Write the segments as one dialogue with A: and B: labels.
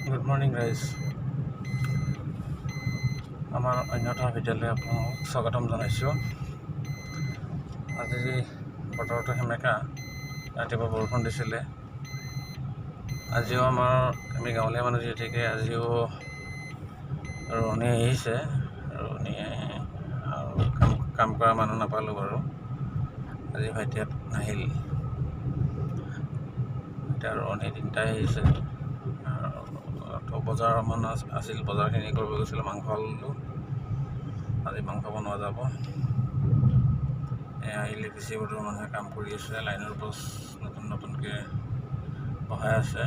A: Good morning ৰাইজ। আমাৰ অন্যতম ভিডিঅ'লৈ আপোনাক স্বাগতম জনাইছোঁ। আজি বতৰটো সেমেকা, ৰাতিপুৱা বৰষুণ দিছিলে। আজিও আমি গাঁৱলীয়া মানুহ যিহেতুকে আজিও ৰোৱনী আহিছে। ৰোৱনীয়ে আৰু কাম কৰা মানুহ নাপালোঁ বাৰু। আজি ভাইটিহঁত নাহিল। এতিয়া ৰোৱনী তিনিটাই আহিছে। বজাৰ মান আছিল, বজাৰখিনি কৰিব গৈছিলোঁ। মাংস ল'লোঁ, আজি মাংস বনোৱা যাব। এয়া ইলেক্ট্ৰিচিটি বৰ্ডৰ মানুহে কাম কৰি আছে। লাইনৰ পোষ্ট নতুনকৈ বহাই আছে।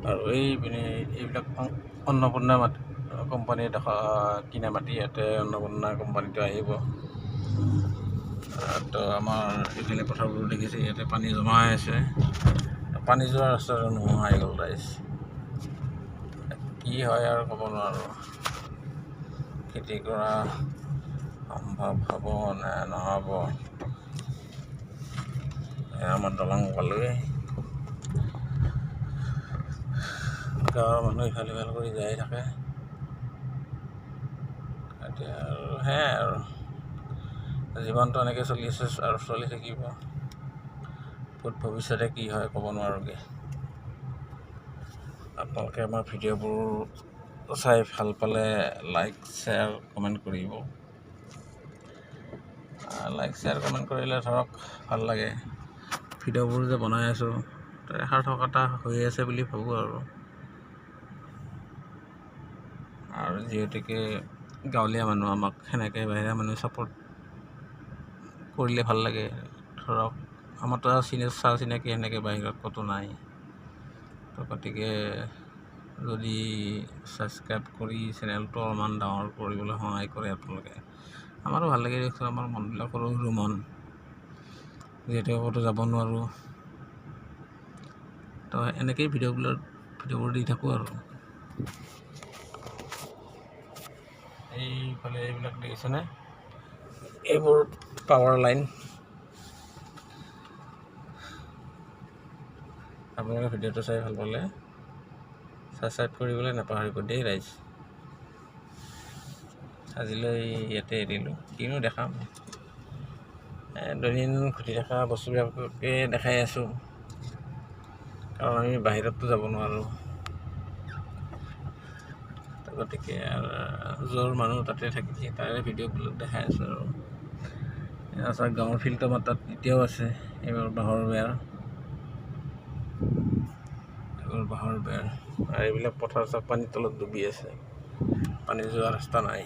A: আৰু এইবিলাক অন্নপূৰ্ণা কোম্পানীৰ কিনা মাটি। ইয়াতে অন্নপূৰ্ণা কোম্পানীটো আহিব। তো আমাৰ এইফালে পথাৰবোৰ দেখিছে, ইয়াতে পানী জমা হৈ আছে। পানী যোৱা ৰাস্তাটো নোহোৱা হৈ গ'ল ৰাইজ। কি হয় আৰু ক'ব নোৱাৰোঁ। খেতি কৰা সম্ভৱ হ'ব নে নহ'ব। আমাৰ দলং পালোৱে। গাঁৱৰ মানুহ ইফাল সিফাল কৰি যাই থাকে। এতিয়া আৰু সেয়াই আৰু জীৱনটো এনেকৈ চলি আছে আৰু চলি থাকিব। ভৱিষ্যতে কি হয় ক'ব নোৱাৰোঁগৈ। আপোনালোকে আমাৰ ভিডিঅ'বোৰ চাই ভাল পালে লাইক শ্বেয়াৰ কমেণ্ট কৰিব। লাইক শ্বেয়াৰ কমেণ্ট কৰিলে ধৰক ভাল লাগে। ভিডিঅ'বোৰ যে বনাই আছোঁ তাৰে সাৰ্থকতা হৈ আছে বুলি ভাবোঁ আৰু যিহেতুকে গাঁৱলীয়া মানুহ, আমাক সেনেকৈ বাহিৰা মানুহে ছাপোৰ্ট কৰিলে ভাল লাগে। ধৰক আমাৰতো চা চিনাকি সেনেকৈ বাহিৰত ক'তো নাই। তো গতিকে যদি ছাবস্ক্ৰাইব কৰি চেনেলটো অলপমান ডাঙৰ কৰিবলৈ সহায় কৰে আপোনালোকে, আমাৰো ভাল লাগে দিয়কচোন। আমাৰ মনবিলাক সৰু সৰু মন, যিহেতু ক'তো যাব নোৱাৰোঁ। তো এনেকেই ভিডিঅ'বোৰ দি থাকোঁ আৰু। এইফালে এইবিলাক দেখিছেনে, এইবোৰ পাৱাৰ লাইন। আপোনালোকে ভিডিঅ'টো চাই ভাল পালে ছাবস্ক্ৰাইব কৰিবলৈ নাপাহৰিব দেই ৰাইজ। আজিলৈ ইয়াতে এৰিলোঁ, কিনো দেখাম। দৈনন্দিন ঘটি থকা বস্তুবিলাককে দেখাই আছোঁ, কাৰণ আমি বাহিৰততো যাব নোৱাৰোঁ। গতিকে য'ৰ মানুহ তাতে থাকি তাৰে ভিডিঅ'বিলাক দেখাই আছোঁ আৰু। আচলতে গাঁৱৰ ফিল্ড আমাৰ তাত এতিয়াও আছে। এইবাৰ বাঁহৰ বেৰ আৰু এইবিলাক পথাৰ চব পানীৰ তলত ডুবি আছে। পানী যোৱা ৰাস্তা নাই।